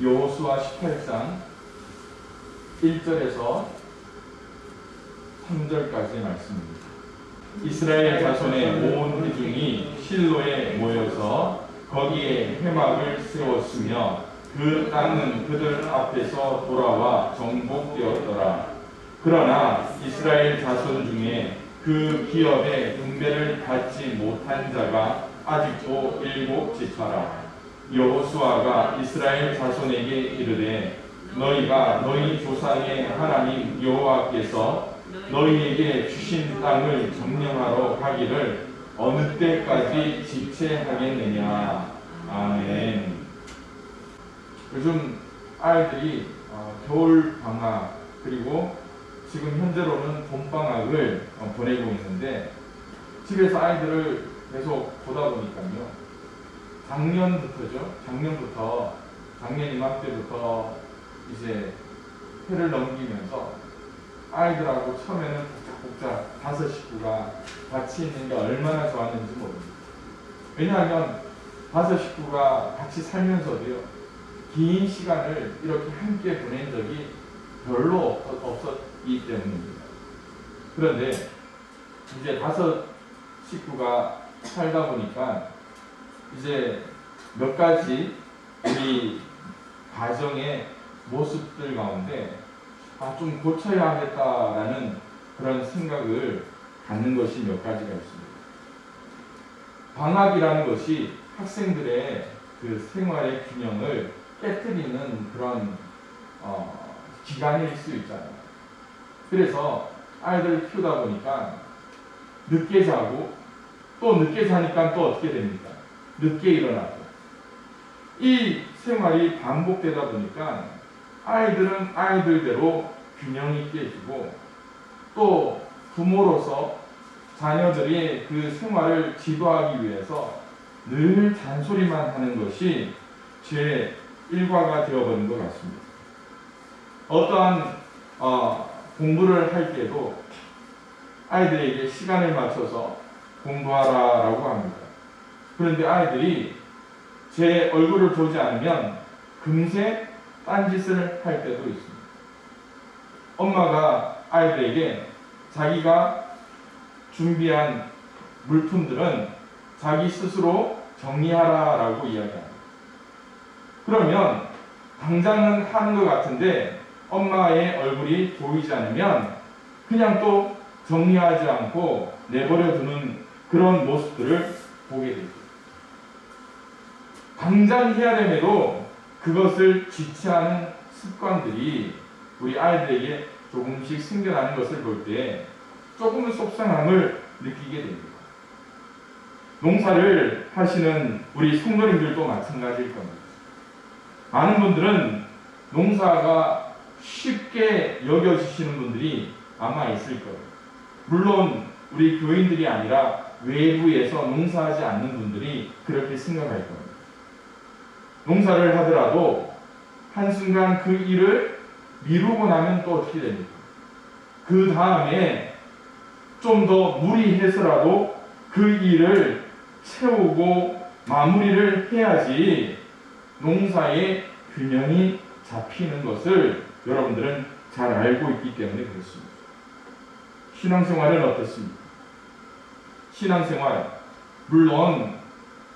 여호수아 18장 1절에서 3절까지의 말씀입니다. 이스라엘 자손의 온 회중이 실로에 모여서 거기에 회막을 세웠으며 그 땅은 그들 앞에서 돌아와 정복되었더라. 그러나 이스라엘 자손 중에 그 기업의 분배를 받지 못한 자가 아직도 7 지파라. 여호수아가 이스라엘 자손에게 이르되 너희가 너희 조상의 하나님 여호와께서 너희에게 주신 땅을 점령하러 가기를 어느 때까지 지체하겠느냐. 아멘. 요즘 아이들이 겨울 방학 그리고 지금 현재로는 봄 방학을 보내고 있는데 집에서 아이들을 계속 보다 보니까요. 작년 이맘때부터 이제 해를 넘기면서 아이들하고 처음에는 복작복작 5 식구가 같이 있는 게 얼마나 좋았는지 모릅니다. 왜냐하면 5 식구가 같이 살면서도요, 긴 시간을 이렇게 함께 보낸 적이 별로 없었기 때문입니다. 그런데 이제 5 식구가 살다 보니까 이제 몇 가지 우리 가정의 모습들 가운데 좀 고쳐야 하겠다라는 그런 생각을 갖는 것이 몇 가지가 있습니다. 방학이라는 것이 학생들의 그 생활의 균형을 깨뜨리는 그런 기간일 수 있잖아요. 그래서 아이들을 키우다 보니까 늦게 자고 또 늦게 자니까 또 어떻게 됩니까? 늦게 일어나고 이 생활이 반복되다 보니까 아이들은 아이들대로 균형이 깨지고 또 부모로서 자녀들이 그 생활을 지도하기 위해서 늘 잔소리만 하는 것이 제 일과가 되어버린 것 같습니다. 어떠한 공부를 할 때도 아이들에게 시간을 맞춰서 공부하라라고 합니다. 그런데 아이들이 제 얼굴을 보지 않으면 금세 딴짓을 할 때도 있습니다. 엄마가 아이들에게 자기가 준비한 물품들은 자기 스스로 정리하라라고 이야기합니다. 그러면 당장은 하는 것 같은데 엄마의 얼굴이 보이지 않으면 그냥 또 정리하지 않고 내버려 두는 그런 모습들을 보게 됩니다. 당장 해야 됨에도 그것을 지체하는 습관들이 우리 아이들에게 조금씩 생겨나는 것을 볼 때 조금은 속상함을 느끼게 됩니다. 농사를 하시는 우리 성도님들도 마찬가지일 겁니다. 많은 분들은 농사가 쉽게 여겨지시는 분들이 아마 있을 거예요. 물론 우리 교인들이 아니라 외부에서 농사하지 않는 분들이 그렇게 생각할 겁니다. 농사를 하더라도 한순간 그 일을 미루고 나면 또 어떻게 됩니까? 그 다음에 좀 더 무리해서라도 그 일을 채우고 마무리를 해야지 농사의 균형이 잡히는 것을 여러분들은 잘 알고 있기 때문에 그렇습니다. 신앙생활은 어떻습니까? 신앙생활, 물론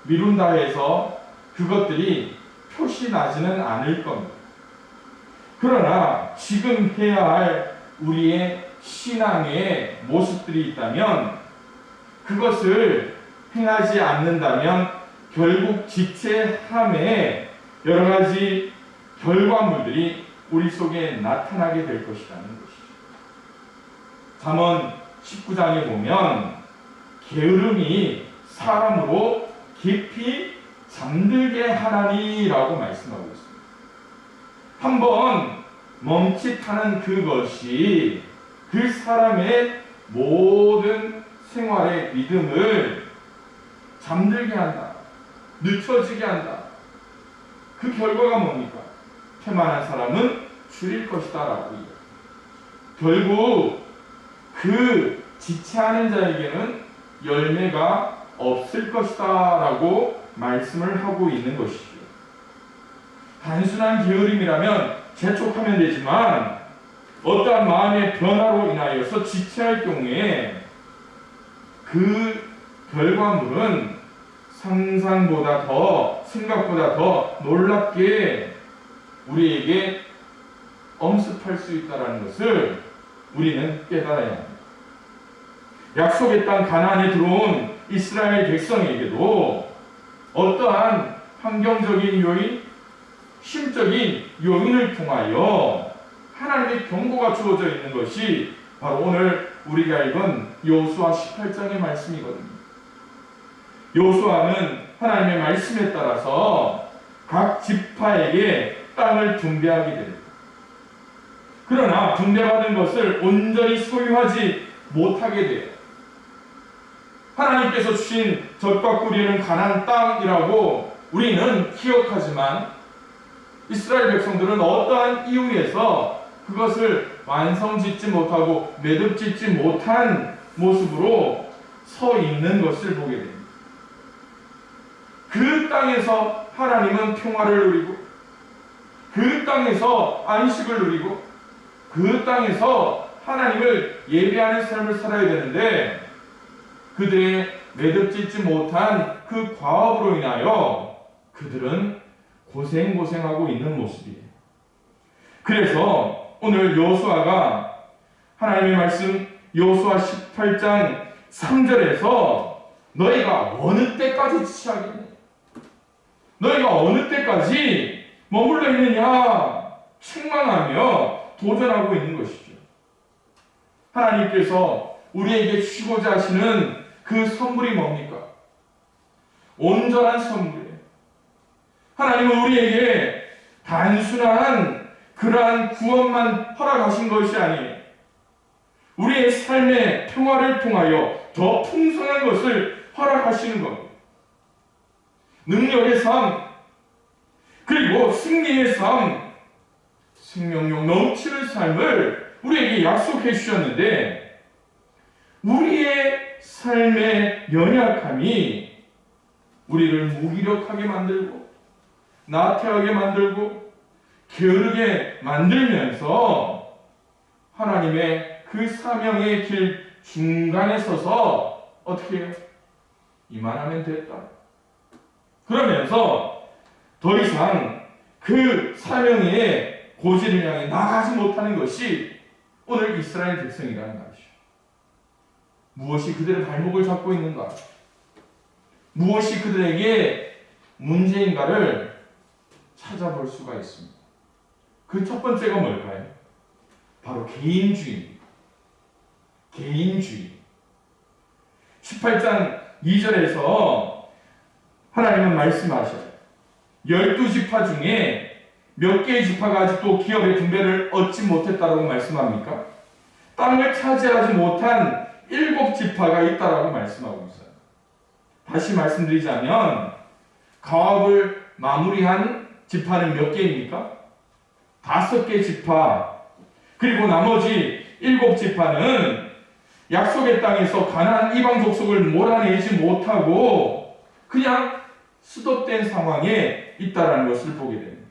미룬다 해서 그것들이 표시 나지는 않을 겁니다. 그러나 지금 해야 할 우리의 신앙의 모습들이 있다면 그것을 행하지 않는다면 결국 지체함에 여러 가지 결과물들이 우리 속에 나타나게 될 것이라는 것이죠. 잠언 19장에 보면 게으름이 사람으로 깊이 잠들게 하나니라고 말씀하고 있습니다. 한번 멈칫하는 그것이 그 사람의 모든 생활의 리듬을 잠들게 한다. 늦춰지게 한다. 그 결과가 뭡니까? 태만한 사람은 줄일 것이다 라고 얘기합니다. 결국 그 지체하는 자에게는 열매가 없을 것이다 라고 말씀을 하고 있는 것이죠. 단순한 게으름이라면 재촉하면 되지만 어떠한 마음의 변화로 인하여서 지체할 경우에 그 결과물은 상상보다 더, 생각보다 더 놀랍게 우리에게 엄습할 수 있다는 것을 우리는 깨달아야 합니다. 약속의 땅 가나안에 들어온 이스라엘 백성에게도 어떠한 환경적인 요인, 심적인 요인을 통하여 하나님의 경고가 주어져 있는 것이 바로 오늘 우리가 읽은 여호수아 18장의 말씀이거든요. 여호수아는 하나님의 말씀에 따라서 각 지파에게 땅을 분배하게 됩니다. 그러나 분배받은 것을 온전히 소유하지 못하게 돼요. 하나님께서 주신 젖과 꿀이 흐르는 가나안 땅이라고 우리는 기억하지만 이스라엘 백성들은 어떠한 이유에서 그것을 완성짓지 못하고 매듭짓지 못한 모습으로 서 있는 것을 보게 됩니다. 그 땅에서 하나님은 평화를 누리고 그 땅에서 안식을 누리고 그 땅에서 하나님을 예배하는 삶을 살아야 되는데 그들의 매듭짓지 못한 그 과업으로 인하여 그들은 고생하고 있는 모습이에요. 그래서 오늘 여호수아가 하나님의 말씀 여호수아 18장 3절에서 너희가 어느 때까지 지체하겠냐? 너희가 어느 때까지 머물러 있느냐? 책망하며 도전하고 있는 것이죠. 하나님께서 우리에게 주시고자 하시는 그 선물이 뭡니까? 온전한 선물이에요. 하나님은 우리에게 단순한 그러한 구원만 허락하신 것이 아니에요. 우리의 삶의 평화를 통하여 더 풍성한 것을 허락하시는 겁니다. 능력의 삶, 그리고 승리의 삶, 생명력 넘치는 삶을 우리에게 약속해 주셨는데 우리의 삶의 연약함이 우리를 무기력하게 만들고 나태하게 만들고 게으르게 만들면서 하나님의 그 사명의 길 중간에 서서 어떻게 해요? 이만하면 됐다. 그러면서 더 이상 그 사명의 고지를 향해 나가지 못하는 것이 오늘 이스라엘 백성이라는 말이죠. 무엇이 그들의 발목을 잡고 있는가? 무엇이 그들에게 문제인가를 찾아볼 수가 있습니다. 그 첫 번째가 뭘까요? 바로 개인주의입니다. 개인주의. 18장 2절에서 하나님은 말씀하셔요. 12지파 중에 몇 개의 지파가 아직도 기업의 분배를 얻지 못했다고 말씀합니까? 땅을 차지하지 못한 7지파가 있다라고 말씀하고 있어요. 다시 말씀드리자면 가업을 마무리한 지파는 몇 개입니까? 5개 지파. 그리고 나머지 7지파는 약속의 땅에서 가나안 이방 족속을 몰아내지 못하고 그냥 스톱된 상황에 있다라는 것을 보게 됩니다.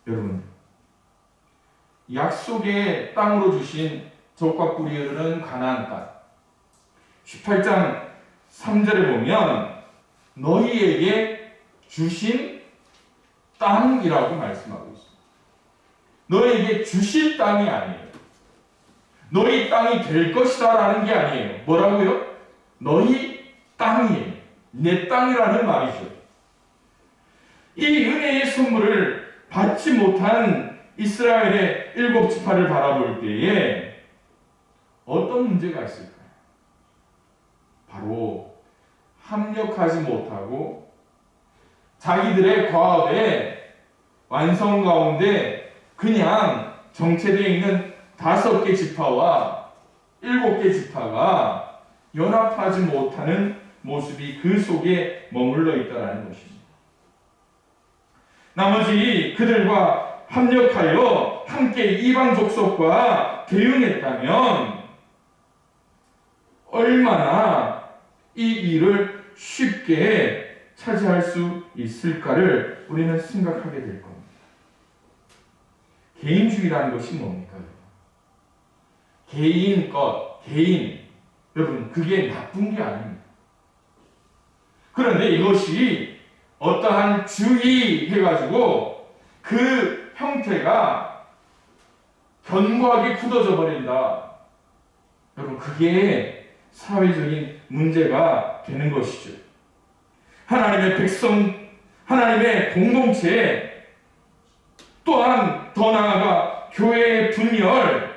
여러분, 약속의 땅으로 주신 젖과 꿀이 흐르는 가나안 땅 18장 3절에 보면 너희에게 주신 땅이라고 말씀하고 있습니다. 너희에게 주신 땅이 아니에요. 너희 땅이 될 것이다 라는 게 아니에요. 뭐라고요? 너희 땅이에요. 내 땅이라는 말이죠. 이 은혜의 선물을 받지 못한 이스라엘의 7지파를 바라볼 때에 어떤 문제가 있을까요? 바로 합력하지 못하고 자기들의 과업의 완성 가운데 그냥 정체되어 있는 5개 지파와 7개 지파가 연합하지 못하는 모습이 그 속에 머물러 있다는 것입니다. 나머지 그들과 합력하여 함께 이방 족속과 대응했다면 얼마나 이 일을 쉽게 차지할 수 있을까를 우리는 생각하게 될 겁니다. 개인주의라는 것이 뭡니까? 개인 것, 개인. 여러분, 그게 나쁜 게 아닙니다. 그런데 이것이 어떠한 주의 해가지고 그 형태가 견고하게 굳어져 버린다. 여러분, 그게 사회적인 문제가 되는 것이죠. 하나님의 백성, 하나님의 공동체, 또한 더 나아가 교회의 분열,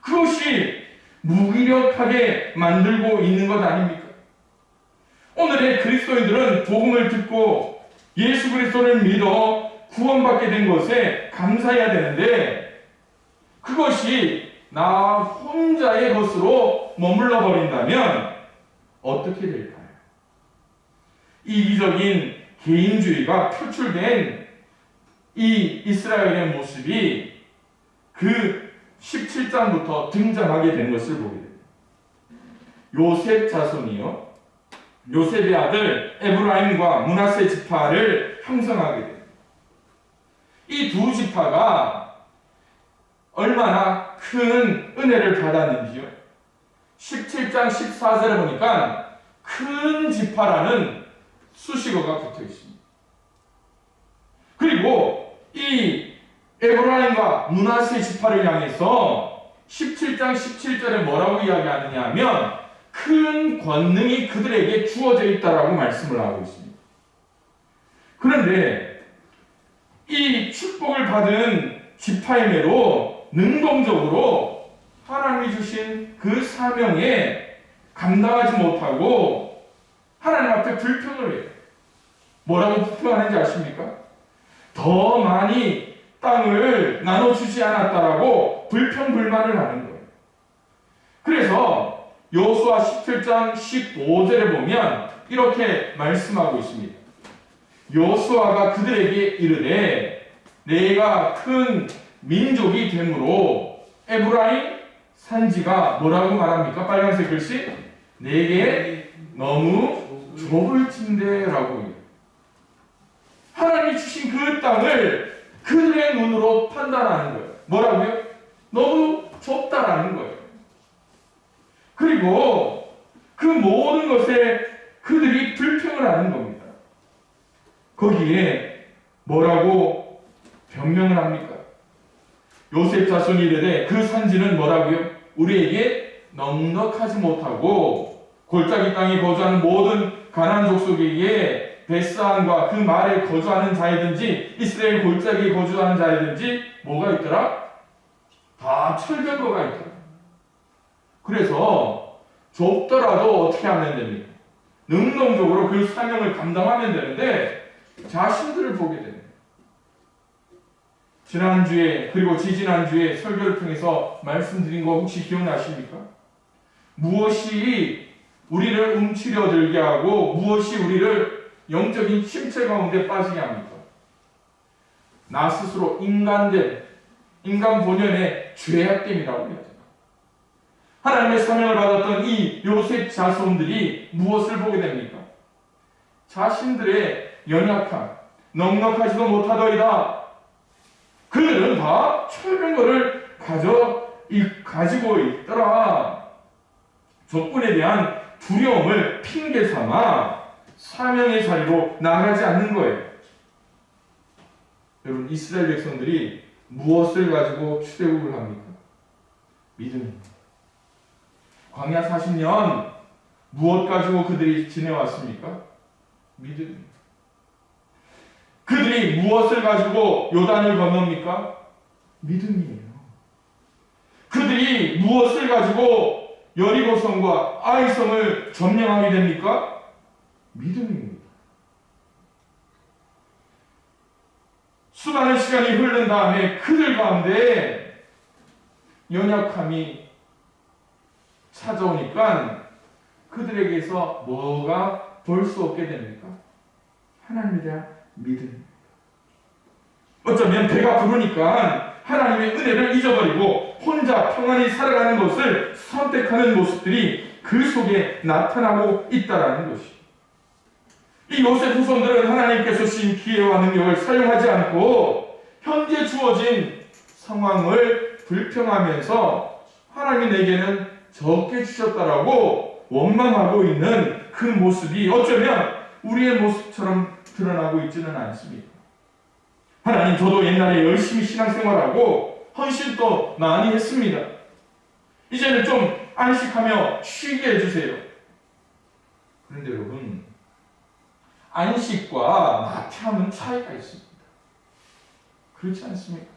그것이 무기력하게 만들고 있는 것 아닙니까? 오늘의 그리스도인들은 복음을 듣고 예수 그리스도를 믿어 구원받게 된 것에 감사해야 되는데, 그것이 나 혼자의 것으로 머물러 버린다면 어떻게 될까요? 이기적인 개인주의가 표출된 이 이스라엘의 모습이 그 17장부터 등장하게 된 것을 보게 됩니다. 요셉 자손이요, 요셉의 아들 에브라임과 므낫세 지파를 형성하게 됩니다. 이 두 지파가 얼마나 큰 은혜를 받았는지요. 17장 14절에 보니까 큰 지파라는 수식어가 붙어 있습니다. 그리고 이 에브라임과 므낫세 지파를 향해서 17장 17절에 뭐라고 이야기하느냐 하면 큰 권능이 그들에게 주어져 있다라고 말씀을 하고 있습니다. 그런데 이 축복을 받은 지파임에도 능동적으로 하나님이 주신 그 사명에 감당하지 못하고 하나님 앞에 불평을 해요. 뭐라고 불평하는지 아십니까? 더 많이 땅을 나눠주지 않았다라고 불평불만을 하는 거예요. 그래서 여호수아 17장 15절에 보면 이렇게 말씀하고 있습니다. 여호수아가 그들에게 이르되 내가 큰 민족이 되므로 에브라임 산지가 뭐라고 말합니까? 빨간색 글씨 내게 너무 좁을진대라고 해요. 하나님이 주신 그 땅을 그들의 눈으로 판단하는 거예요. 뭐라고요? 너무 좁다라는 거예요. 그리고 그 모든 것에 그들이 불평을 하는 겁니다. 거기에 뭐라고 변명을 합니까? 요셉 자손이 이르되 그 산지는 뭐라고요? 우리에게 넉넉하지 못하고 골짜기 땅에 거주하는 모든 가나안 족속에게 베스안과 그 말에 거주하는 자이든지 이스라엘 골짜기에 거주하는 자이든지 뭐가 있더라? 다 철벽거가 있더라. 그래서 좁더라도 어떻게 하면 됩니까? 능동적으로 그 사명을 감당하면 되는데 자신들을 보게 됩니다. 지난주에 그리고 지지난주에 설교를 통해서 말씀드린 거 혹시 기억나십니까? 무엇이 우리를 움츠려들게 하고 무엇이 우리를 영적인 침체 가운데 빠지게 합니까? 나 스스로 인간 본연의 죄악됨이라고 해야죠. 하나님의 사명을 받았던 이 요셉 자손들이 무엇을 보게 됩니까? 자신들의 연약함, 넉넉하지도 못하더이다. 그들은 다 철병거를 가지고 있더라. 적군에 대한 두려움을 핑계 삼아 사명의 자리로 나가지 않는 거예요. 여러분, 이스라엘 백성들이 무엇을 가지고 출애굽을 합니까? 믿음입니다. 광야 40년 무엇 가지고 그들이 지내왔습니까? 믿음입니다. 그들이 무엇을 가지고 요단을 건넙니까? 믿음이에요. 그들이 무엇을 가지고 여리고성과 아이성을 점령하게 됩니까? 믿음입니다. 수많은 시간이 흐른 다음에 그들 가운데 연약함이 찾아오니까 그들에게서 뭐가 볼 수 없게 됩니까? 하나님에 대한 믿음. 어쩌면 배가 부르니까 하나님의 은혜를 잊어버리고 혼자 평안히 살아가는 것을 선택하는 모습들이 그 속에 나타나고 있다라는 것이. 이 요셉 후손들은 하나님께서 주신 기회와 능력을 사용하지 않고 현재 주어진 상황을 불평하면서 하나님이 내게는 적게 주셨다라고 원망하고 있는 그 모습이 어쩌면 우리의 모습처럼 드러나고 있지는 않습니다. 하나님, 저도 옛날에 열심히 신앙생활하고 헌신도 많이 했습니다. 이제는 좀 안식하며 쉬게 해주세요. 그런데 여러분, 안식과 나태함은 차이가 있습니다. 그렇지 않습니까?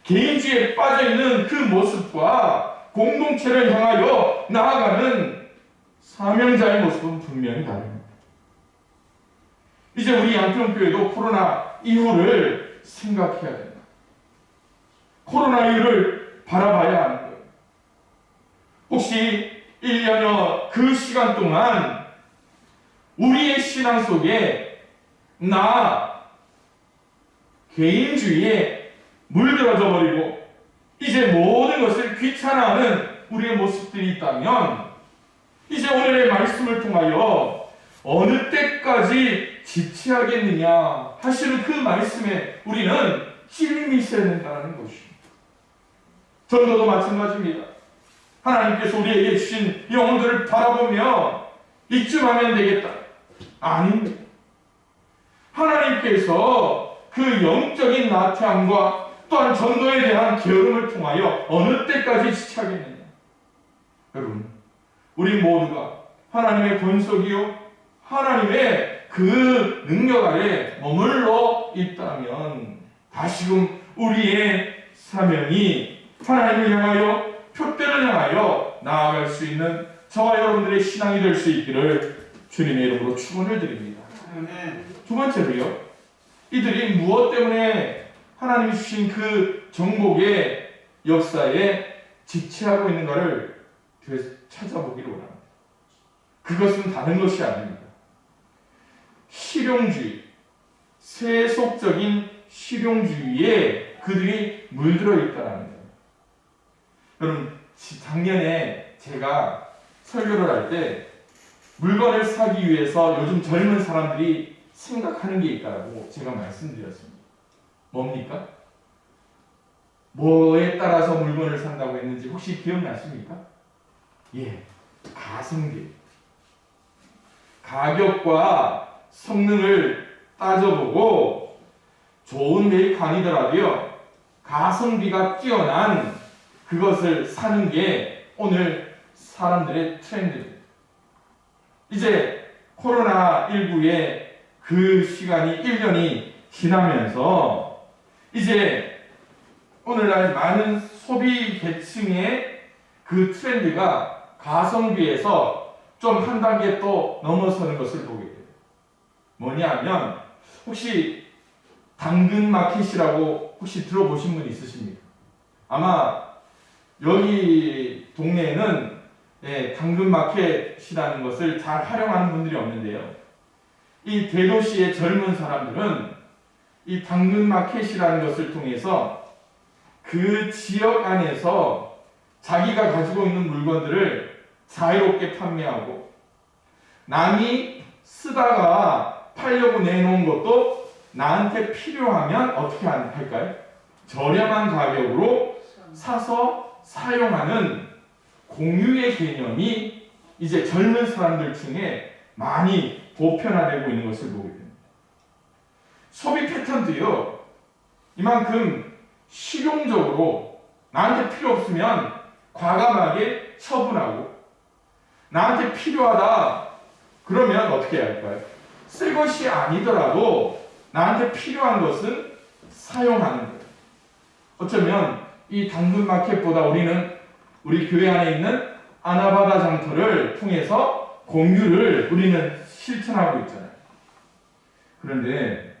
개인주의에 빠져있는 그 모습과 공동체를 향하여 나아가는 사명자의 모습은 분명히 다릅니다. 이제 우리 양평교회도 코로나 이후를 생각해야 된다. 코로나 이후를 바라봐야 하는 거예요. 혹시 1년여 그 시간 동안 우리의 신앙 속에 개인주의에 물들어져 버리고 이제 모든 것을 귀찮아하는 우리의 모습들이 있다면 이제 오늘의 말씀을 통하여 어느 때까지 지체하겠느냐 하시는 그 말씀에 우리는 힘이 있어야 된다는 것입니다. 전도도 마찬가지입니다. 하나님께서 우리에게 주신 영혼들을 바라보며 이쯤 하면 되겠다. 아닙니다. 하나님께서 그 영적인 나태함과 또한 전도에 대한 게으름을 통하여 어느 때까지 지체하겠느냐. 여러분, 우리 모두가 하나님의 권속이요 하나님의 그 능력 아래 머물러 있다면 다시금 우리의 사명이 하나님을 향하여 표대를 향하여 나아갈 수 있는 저와 여러분들의 신앙이 될 수 있기를 주님의 이름으로 축원을 드립니다. 두 번째로요, 이들이 무엇 때문에 하나님이 주신 그 정복의 역사에 지체하고 있는가를 찾아보기를 원합니다. 그것은 다른 것이 아닙니다. 실용주의, 세속적인 실용주의에 그들이 물들어 있다는 거예요. 여러분, 작년에 제가 설교를 할 때 물건을 사기 위해서 요즘 젊은 사람들이 생각하는 게 있다고 제가 말씀드렸습니다. 뭡니까? 뭐에 따라서 물건을 산다고 했는지 혹시 기억나십니까? 예, 가성비. 가격과 성능을 따져보고 좋은 메이커 아니더라도요, 가성비가 뛰어난 그것을 사는 게 오늘 사람들의 트렌드입니다. 이제 코로나19의 그 시간이 1년이 지나면서 이제 오늘날 많은 소비 계층의 그 트렌드가 가성비에서 좀 한 단계 또 넘어서는 것을 보게 돼요. 뭐냐면 혹시 당근마켓이라고 혹시 들어보신 분 있으십니까? 아마 여기 동네에는 당근마켓이라는 것을 잘 활용하는 분들이 없는데요. 이 대도시의 젊은 사람들은 이 당근마켓이라는 것을 통해서 그 지역 안에서 자기가 가지고 있는 물건들을 자유롭게 판매하고 남이 쓰다가 팔려고 내놓은 것도 나한테 필요하면 어떻게 할까요? 저렴한 가격으로 사서 사용하는 공유의 개념이 이제 젊은 사람들 중에 많이 보편화되고 있는 것을 보게 됩니다. 소비 패턴도요, 이만큼 실용적으로 나한테 필요 없으면 과감하게 처분하고 나한테 필요하다 그러면 어떻게 할까요? 쓸 것이 아니더라도 나한테 필요한 것은 사용하는 거예요. 어쩌면 이 당근마켓보다 우리 교회 안에 있는 아나바다 장터를 통해서 공유를 우리는 실천하고 있잖아요. 그런데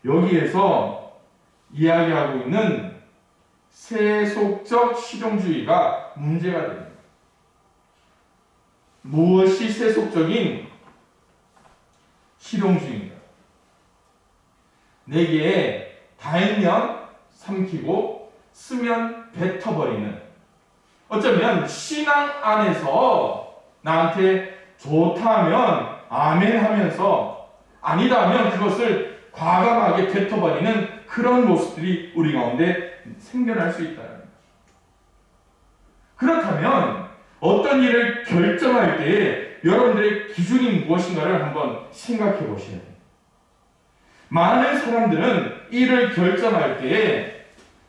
여기에서 이야기하고 있는 세속적 실용주의가 문제가 됩니다. 무엇이 세속적인 실용주의입니다? 내게 달면 삼키고 쓰면 뱉어버리는, 어쩌면 신앙 안에서 나한테 좋다 하면 아멘 하면서 아니다 하면 그것을 과감하게 뱉어버리는 그런 모습들이 우리 가운데 생겨날 수 있다. 그렇다면 어떤 일을 결정할 때에 여러분들의 기준이 무엇인가를 한번 생각해 보셔야 돼요. 많은 사람들은 일을 결정할 때에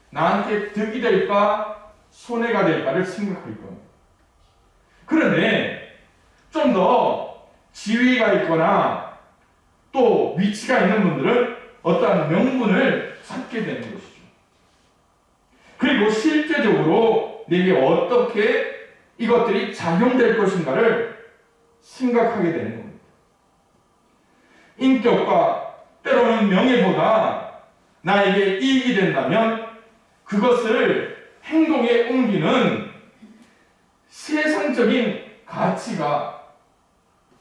나한테 득이 될까 손해가 될까를 생각할 겁니다. 그런데 좀 더 지위가 있거나 또 위치가 있는 분들은 어떠한 명분을 찾게 되는 것이죠. 그리고 실제적으로 내게 어떻게 이것들이 작용될 것인가를 생각하게 되는 겁니다. 인격과 때로는 명예보다 나에게 이익이 된다면 그것을 행동에 옮기는 세상적인 가치가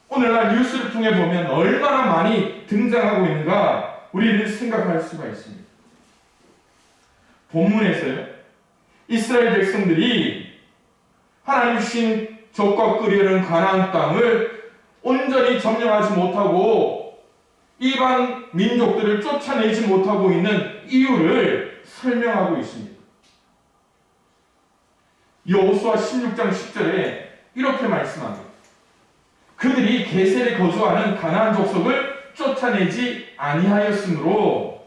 오늘날 뉴스를 통해 보면 얼마나 많이 등장하고 있는가 우리는 생각할 수가 있습니다. 본문에서요, 이스라엘 백성들이 하나님 주신 젖과 끓이는 가나안 땅을 온전히 점령하지 못하고 이방 민족들을 쫓아내지 못하고 있는 이유를 설명하고 있습니다. 여호수아 16장 10절에 이렇게 말씀합니다. 그들이 게셀에 거주하는 가나안 족속을 쫓아내지 아니하였으므로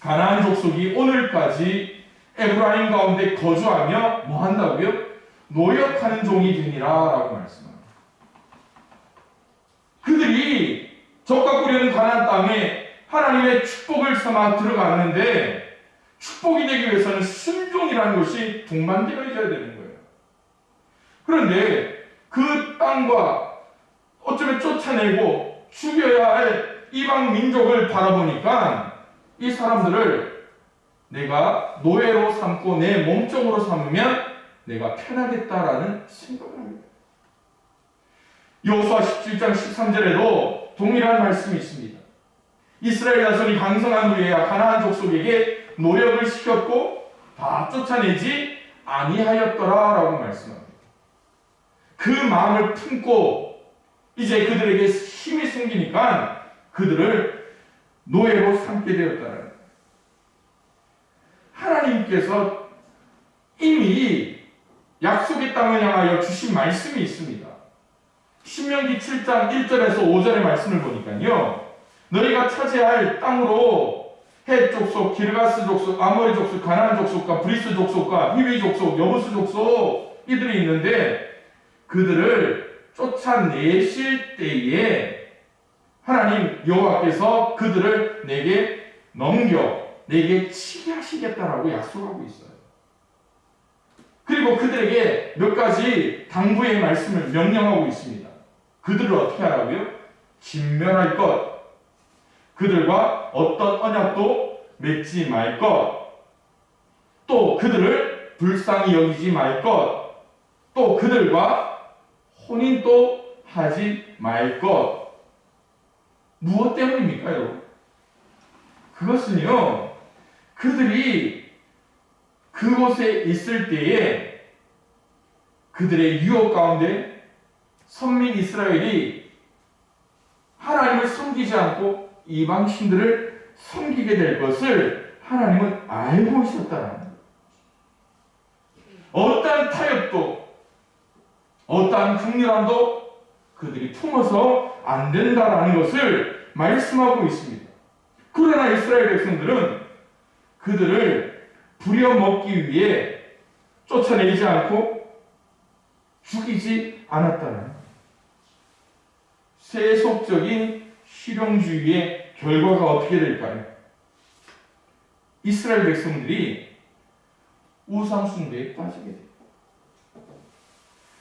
가나안 족속이 오늘까지 에브라임 가운데 거주하며 뭐 한다고요? 노역하는 종이 되니라 라고 말씀합니다. 그들이 젖과 끓이는 가나안 땅에 하나님의 축복을 삼아 들어갔는데 축복이 되기 위해서는 순종이라는 것이 동반되어져야 되는 거예요. 그런데 그 땅과 어쩌면 쫓아내고 죽여야 할 이방 민족을 바라보니까 이 사람들을 내가 노예로 삼고 내 몸종으로 삼으면 내가 편하겠다라는 생각을 합니다. 여호수아 17장 13절에도 동일한 말씀이 있습니다. 이스라엘 자손이 강성한 후에야 가나안 족속에게 노역을 시켰고 다 쫓아내지 아니하였더라라고 말씀합니다. 그 마음을 품고 이제 그들에게 힘이 생기니까 그들을 노예로 삼게 되었다는 거예요. 하나님께서 이미 약속의 땅을 향하여 주신 말씀이 있습니다. 신명기 7장 1절에서 5절의 말씀을 보니까요, 너희가 차지할 땅으로 헷 족속, 기르가스 족속, 아모리 족속, 가나안 족속과 브리스 족속과 히위 족속, 여부스 족속 이들이 있는데 그들을 쫓아내실 때에 하나님 여호와께서 그들을 내게 넘겨 내게 치게 하시겠다라고 약속하고 있어요. 그리고 그들에게 몇 가지 당부의 말씀을 명령하고 있습니다. 그들을 어떻게 하라고요? 진멸할 것, 그들과 어떤 언약도 맺지 말 것, 또 그들을 불쌍히 여기지 말 것, 또 그들과 혼인도 하지 말 것. 무엇 때문입니까, 여러분? 그것은요, 그들이 그곳에 있을 때에 그들의 유혹 가운데 선민 이스라엘이 하나님을 섬기지 않고 이방 신들을 섬기게 될 것을 하나님은 알고 있었다는 거예요. 어떠한 타협도 어떠한 강렬함도 그들이 품어서 안 된다라는 것을 말씀하고 있습니다. 그러나 이스라엘 백성들은 그들을 부려먹기 위해 쫓아내지 않고 죽이지 않았다는 거예요. 세속적인 실용주의의 결과가 어떻게 될까요? 이스라엘 백성들이 우상 숭배에 빠지게 돼요.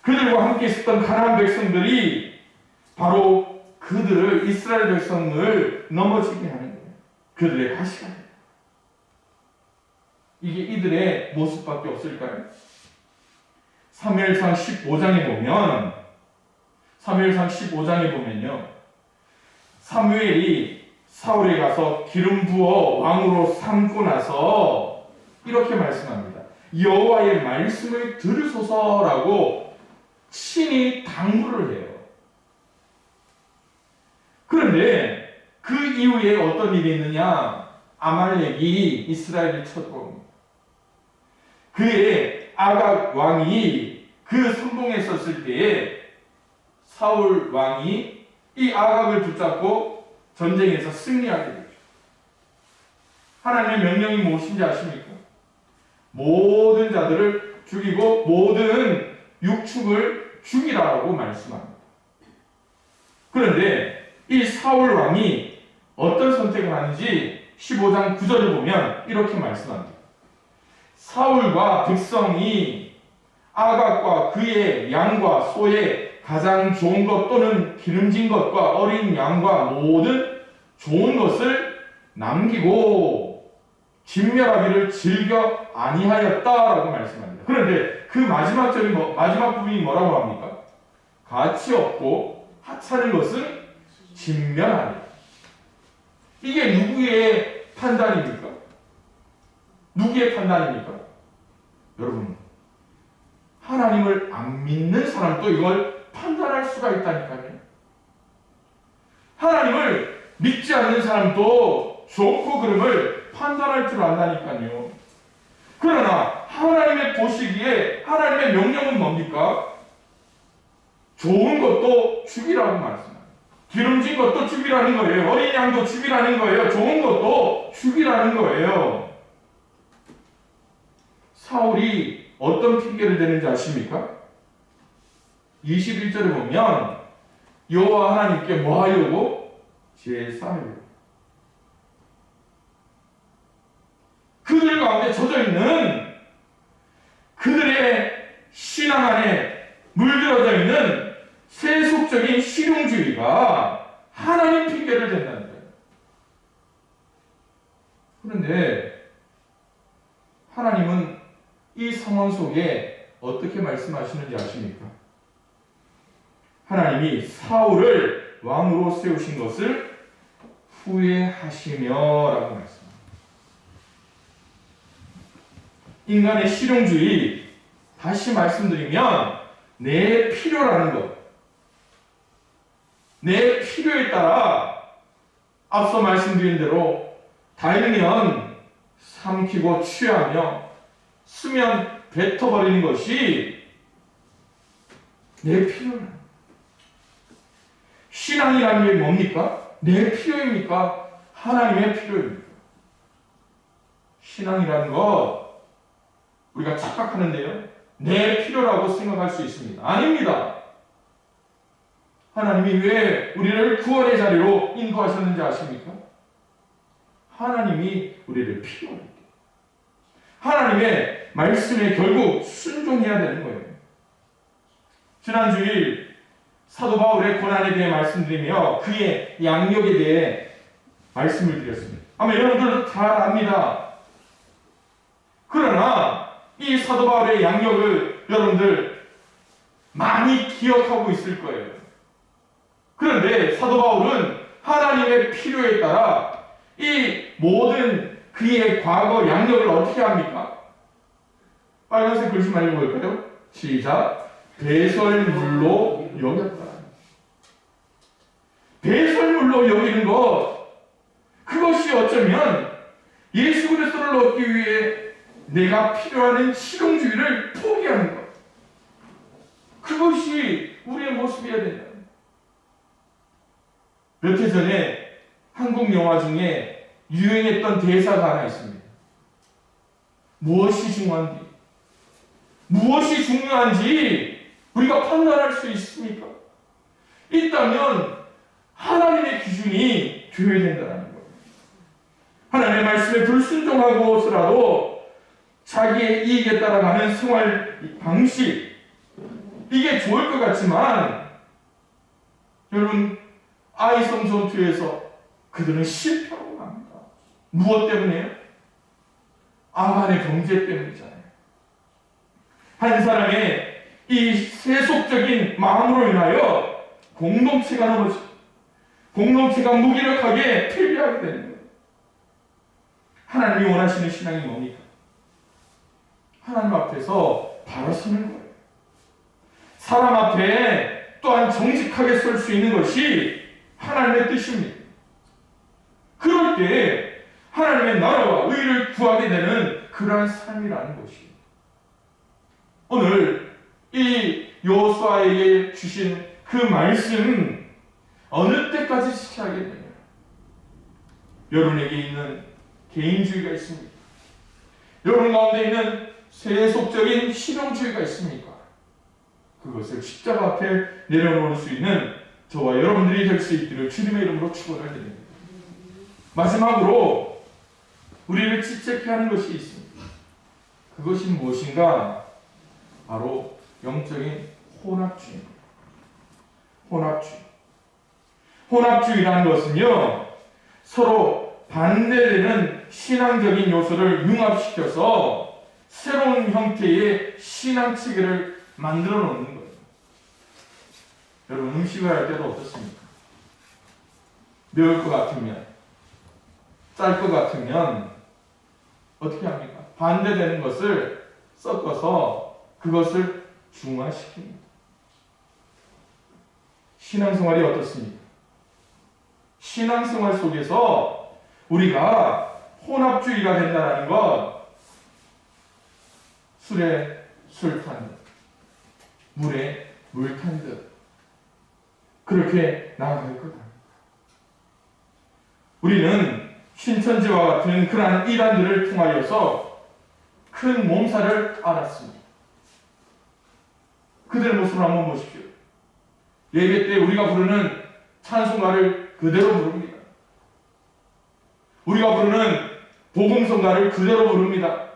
그들과 함께 있었던 가나안 백성들이 바로 그들을 이스라엘 백성을 넘어지게 하는 거예요. 그들의 가시가 돼요. 이게 이들의 모습밖에 없을까요? 사무엘상 15장에 보면요, 사무엘이 사울에 가서 기름 부어 왕으로 삼고 나서 이렇게 말씀합니다. 여호와의 말씀을 들으소서라고 친히 당부를 해요. 이후에 어떤 일이 있느냐? 아말렉이 이스라엘을 쳐들어옵니다. 그의 아각 왕이 그 선봉에 섰을 때에 사울 왕이 이 아각을 붙잡고 전쟁에서 승리하게 되죠. 하나님의 명령이 무엇인지 아십니까? 모든 자들을 죽이고 모든 육축을 죽이라고 말씀합니다. 그런데 이 사울 왕이 어떤 선택을 하는지 15장 9절을 보면 이렇게 말씀합니다. 사울과 백성이 아각과 그의 양과 소의 가장 좋은 것 또는 기름진 것과 어린 양과 모든 좋은 것을 남기고 진멸하기를 즐겨 아니하였다라고 말씀합니다. 그런데 그 마지막 부분이 뭐라고 합니까? 가치 없고 하찮은 것은 진멸하니. 이게 누구의 판단입니까? 누구의 판단입니까? 여러분, 하나님을 안 믿는 사람도 이걸 판단할 수가 있다니까요. 하나님을 믿지 않는 사람도 좋고 그름을 판단할 줄 안다니까요. 그러나 하나님의 보시기에 하나님의 명령은 뭡니까? 좋은 것도 죽이라고 말씀합니다. 기름진 것도 죽이라는 거예요. 어린 양도 죽이라는 거예요. 좋은 것도 죽이라는 거예요. 사울이 어떤 핑계를 대는지 아십니까? 21절에 보면 여호와 하나님께 뭐 하려고? 제사하려고. 그들 가운데 젖어있는 그들의 신앙 안에 물들어져 있는 세속적인 실용주의가 하나님 핑계를 댄다는 거예요. 그런데 하나님은 이 상황 속에 어떻게 말씀하시는지 아십니까? 하나님이 사울을 왕으로 세우신 것을 후회하시며라고 말씀합니다. 인간의 실용주의, 다시 말씀드리면 내 필요라는 것, 내 필요에 따라 앞서 말씀드린 대로 달면 삼키고 취하며 쓰면 뱉어버리는 것이 내 필요예요. 신앙이라는 게 뭡니까? 내 필요입니까? 하나님의 필요입니까? 신앙이라는 것 우리가 착각하는데요, 내 필요라고 생각할 수 있습니다. 아닙니다. 하나님이 왜 우리를 구원의 자리로 인도하셨는지 아십니까? 하나님이 우리를 필요로 했기 때문에. 하나님의 말씀에 결국 순종해야 되는 거예요. 지난 주일 사도 바울의 고난에 대해 말씀드리며 그의 양력에 대해 말씀을 드렸습니다. 아마 여러분들도 잘 압니다. 그러나 이 사도 바울의 양력을 여러분들 많이 기억하고 있을 거예요. 그런데 사도 바울은 하나님의 필요에 따라 이 모든 그의 과거 양력을 어떻게 합니까? 빨간색 글씨 많이 읽어볼까요? 시작. 배설물로 여겼다. 배설물로 여기는 것, 그것이 어쩌면 예수 그리스도를 얻기 위해 내가 필요하는 실용주의를 포기하는 것, 그것이 우리의 모습이어야 된다. 몇 해 전에 한국 영화 중에 유행했던 대사가 하나 있습니다. 무엇이 중요한지, 무엇이 중요한지 우리가 판단할 수 있습니까? 있다면 하나님의 기준이 되어야 된다는 거예요. 하나님의 말씀에 불순종하고서라도 자기의 이익에 따라가는 생활 방식, 이게 좋을 것 같지만 여러분, 아이성 전투에서 그들은 실패하고 갑니다. 무엇 때문에요? 아만의 범죄 때문이잖아요. 한 사람의 이 세속적인 마음으로 인하여 공동체가 넘어지고 공동체가 무기력하게 패배하게 되는 거예요. 하나님이 원하시는 신앙이 뭡니까? 하나님 앞에서 바로 서는 거예요. 사람 앞에 또한 정직하게 설 수 있는 것이 하나님의 뜻입니다. 그럴 때 하나님의 나라와 의를 구하게 되는 그러한 삶이라는 것이에요. 오늘 이 여호수아에게 주신 그 말씀 어느 때까지 지켜야 되냐? 여러분에게 있는 개인주의가 있습니까? 여러분 가운데 있는 세속적인 실용주의가 있습니까? 그것을 십자가 앞에 내려놓을 수 있는 저와 여러분들이 될 수 있기를 주님의 이름으로 축원을 드립니다. 마지막으로 우리를 지체케 하는 것이 있습니다. 그것이 무엇인가? 바로 영적인 혼합주의입니다. 혼합주의라는 것은요, 서로 반대되는 신앙적인 요소를 융합시켜서 새로운 형태의 신앙 체계를 만들어 놓는 거예요. 여러분, 음식을 할 때도 어떻습니까? 매울 것 같으면, 짤 것 같으면 어떻게 합니까? 반대되는 것을 섞어서 그것을 중화시킵니다. 신앙생활이 어떻습니까? 신앙생활 속에서 우리가 혼합주의가 된다는 것, 술에 술 탄 듯, 물에 물 탄 듯, 그렇게 나아갈 거다. 우리는 신천지와 같은 그러한 이단들을 통하여서 큰 몸살을 앓았습니다. 그들의 모습을 한번 보십시오. 예배 때 우리가 부르는 찬송가를 그대로 부릅니다. 우리가 부르는 복음성가를 그대로 부릅니다.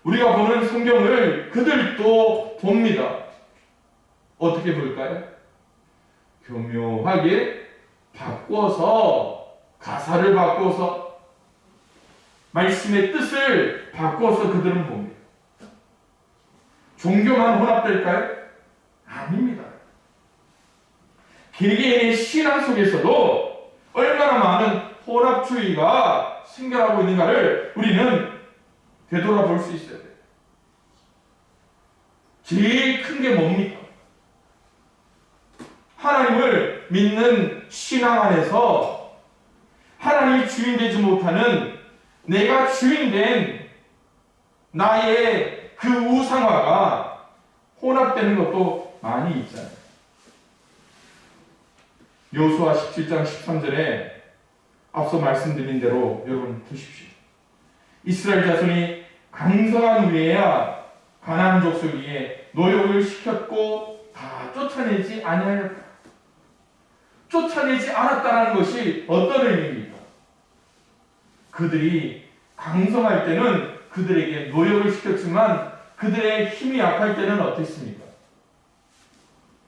우리가 보는 성경을 그들도 봅니다. 어떻게 볼까요? 교묘하게 바꿔서, 가사를 바꿔서, 말씀의 뜻을 바꿔서 그들은 봅니다. 종교만 혼합될까요? 아닙니다. 개개인의 신앙 속에서도 얼마나 많은 혼합주의가 생겨나고 있는가를 우리는 되돌아볼 수 있어야 돼요. 제일 큰 게 뭡니까? 하나님을 믿는 신앙 안에서 하나님이 주인 되지 못하는 내가 주인된 나의 그 우상화가 혼합되는 것도 많이 있잖아요. 여호수아 17장 13절에 앞서 말씀드린 대로 여러분 보십시오. 이스라엘 자손이 강성한 후에야 가나안 족속에게 노역을 시켰고 다 쫓아내지 아니하였다. 쫓아내지 않았다는 것이 어떤 의미입니까? 그들이 강성할 때는 그들에게 노역을 시켰지만 그들의 힘이 약할 때는 어땠습니까?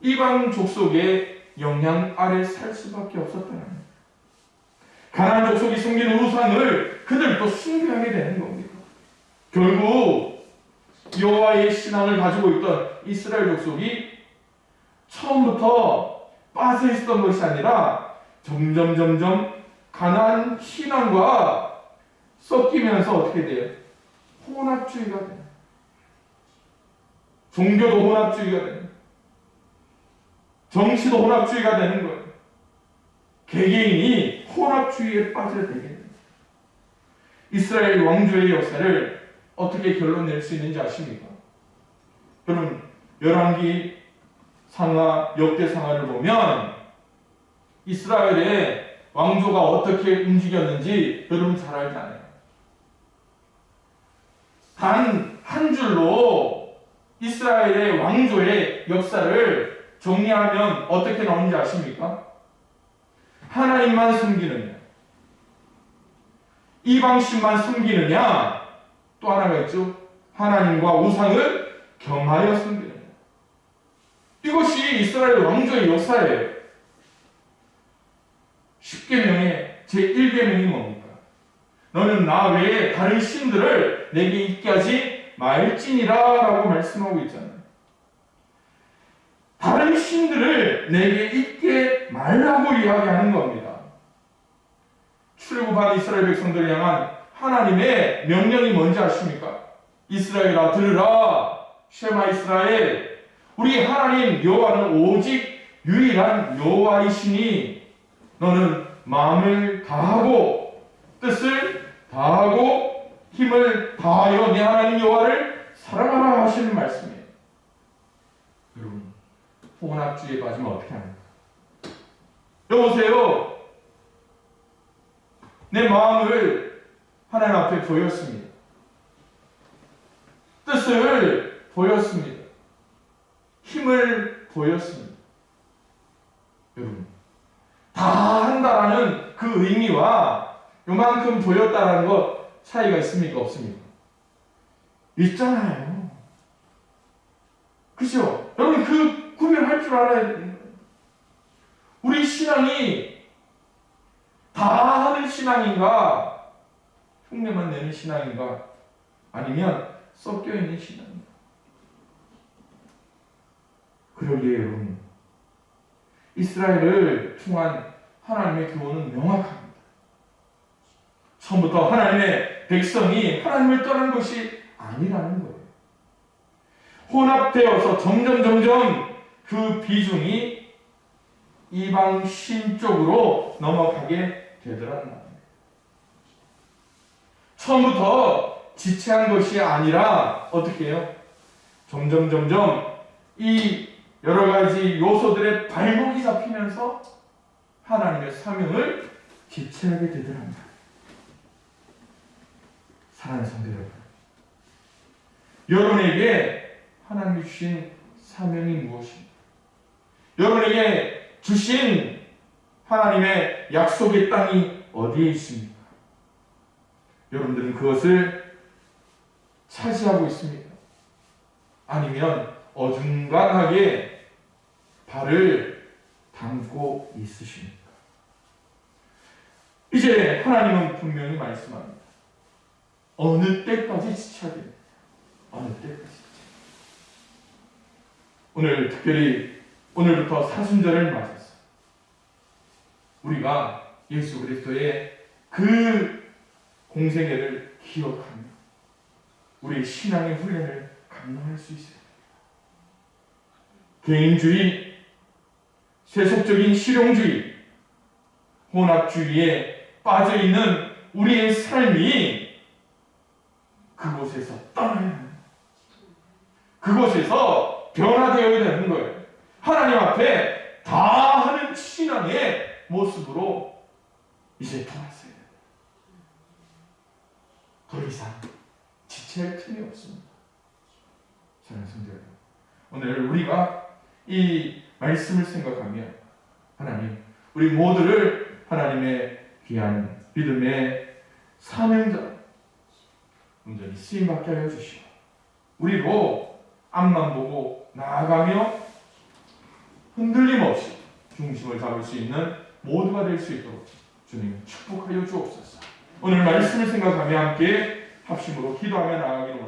이방 족속의 영향 아래 살 수밖에 없었다는 겁니다. 가나안 족속이 숨긴 우상을 그들도 숭배하게 되는 겁니다. 결국 여호와의 신앙을 가지고 있던 이스라엘 족속이 처음부터 빠져 있었던 것이 아니라 점점 가나안 신앙과 섞이면서 어떻게 돼요? 혼합주의가 돼요. 종교도 혼합주의가 돼요. 정치도 혼합주의가 되는 거예요. 개개인이 혼합주의에 빠져야 되겠네요. 이스라엘 왕조의 역사를 어떻게 결론 낼 수 있는지 아십니까? 여러분, 열왕기 상하, 역대상하를 보면 이스라엘의 왕조가 어떻게 움직였는지 여러분 잘 알지 않아요? 단 한 줄로 이스라엘의 왕조의 역사를 정리하면 어떻게 나오는지 아십니까? 하나님만 섬기느냐, 이방신만 섬기느냐, 또 하나가 있죠. 하나님과 우상을 겸하여 섬기느냐. 이것이 이스라엘 왕조의 역사예요. 10계명의 제1계명이 뭡니까? 너는 나 외에 다른 신들을 내게 있게 하지 말지니라 라고 말씀하고 있잖아요. 다른 신들을 내게 있게 말라고 이야기하는 겁니다. 출애굽한 이스라엘 백성들을 향한 하나님의 명령이 뭔지 아십니까? 이스라엘아 들으라, 쉐마 이스라엘, 우리 하나님 여호와는 오직 유일한 여호와이시니 너는 마음을 다하고 뜻을 다하고 힘을 다하여 내 하나님 여호와를 사랑하라 하시는 말씀이에요. 여러분, 혼합주의에 빠지면 어떻게 합니까? 여보세요. 내 마음을 하나님 앞에 보였습니다. 뜻을 보였습니다. 힘을 보였습니다. 여러분, 다 한다라는 그 의미와 요만큼 보였다라는 것 차이가 있습니까? 없습니까? 있잖아요. 그죠? 여러분, 그 구별할 줄 알아야 돼요. 우리 신앙이 다 하는 신앙인가, 흉내만 내는 신앙인가, 아니면 섞여 있는 신앙인가. 그러기에 여러분, 이스라엘을 통한 하나님의 교훈은 명확합니다. 처음부터 하나님의 백성이 하나님을 떠난 것이 아니라는 거예요. 혼합되어서 점점 그 비중이 이방 신 쪽으로 넘어가게 되더라는 말이에요. 처음부터 지체한 것이 아니라 어떻게 해요? 점점 이 여러 가지 요소들의 발목이 잡히면서 하나님의 사명을 지체하게 되더랍니다. 사랑하는 성도 여러분, 여러분에게 하나님이 주신 사명이 무엇입니까? 여러분에게 주신 하나님의 약속의 땅이 어디에 있습니까? 여러분들은 그것을 차지하고 있습니까? 아니면 어중간하게 발을 담고 있으십니까? 이제 하나님은 분명히 말씀합니다. 어느 때까지 지쳐야 됩니다. 어느 때까지. 오늘 특별히 오늘부터 사순절을 맞아서 우리가 예수 그리스도의 그 공생애를 기억하며 우리 신앙의 훈련을 감당할 수 있어요. 개인주의, 세속적인 실용주의, 혼합주의에 빠져있는 우리의 삶이 그곳에서 떠나야 합니다. 그곳에서 변화되어야 되는 거예요. 하나님 앞에 다 하는 신앙의 모습으로 이제 돌아서야 돼요. 더 이상 지체할 틈이 없습니다. 사랑하는 성도 여러분, 오늘 우리가 이 말씀을 생각하며 하나님, 우리 모두를 하나님의 귀한 믿음의 사명자 온전히 쓰임받게 하여 주시고 우리로 앞만 보고 나아가며 흔들림 없이 중심을 잡을 수 있는 모두가 될 수 있도록 주님 축복하여 주옵소서. 오늘 말씀을 생각하며 함께 합심으로 기도하며 나아가기를